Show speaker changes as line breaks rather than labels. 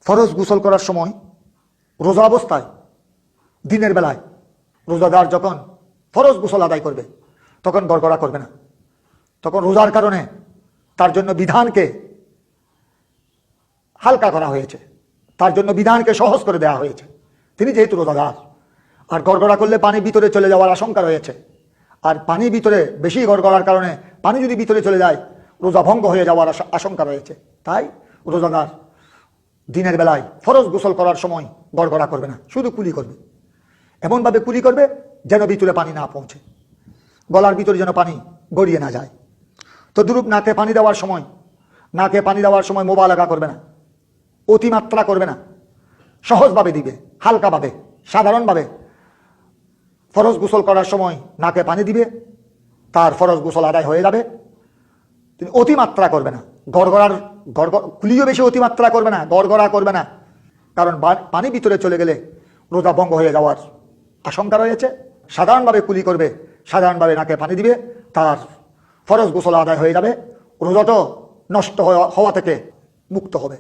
ফরজ গোসল করার সময় রোজা অবস্থায় দিনের বেলায় রোজাদার যখন ফরজ গোসল আদায় করবে তখন গড়গড়া করবে না। তখন রোজার কারণে তার জন্য বিধানকে হালকা করা হয়েছে, তার জন্য বিধানকে সহজ করে দেওয়া হয়েছে। তিনি যেহেতু রোজাদার, আর গড়গড়া করলে পানি ভিতরে চলে যাওয়ার আশঙ্কা রয়েছে, আর পানি ভিতরে বেশি গড়গড়ার কারণে পানি যদি ভিতরে চলে যায় রোজা ভঙ্গ হয়ে যাওয়ার আশঙ্কা রয়েছে। তাই রোজাদার দিনের বেলায় ফরজ গোসল করার সময় গড়গড়া করবে না, শুধু কুলি করবে। এমনভাবে কুলি করবে যেন ভিতরে পানি না পৌঁছে, গলার ভিতরে যেন পানি গড়িয়ে না যায়। তো দুরূপ নাকে পানি দেওয়ার সময় মোবালাগা করবে না, অতিমাত্রা করবে না, সহজভাবে দিবে, হালকাভাবে, সাধারণভাবে। ফরজ গোসল করার সময় নাকে পানি দিবে, তার ফরজ গোসল আদায় হয়ে যাবে। তিনি অতিমাত্রা করবে না, কুলিও বেশি অতিমাত্রা করবে না, গড়গড়া করবে না, কারণ পানি ভিতরে চলে গেলে রোজা ভঙ্গ হয়ে যাওয়ার আশঙ্কা রয়েছে। সাধারণভাবে কুলি করবে, সাধারণভাবে নাকে পানি দিবে, তার ফরজ গোসল আদায় হয়ে যাবে, রোজাটাও নষ্ট হওয়া থেকে মুক্ত হবে।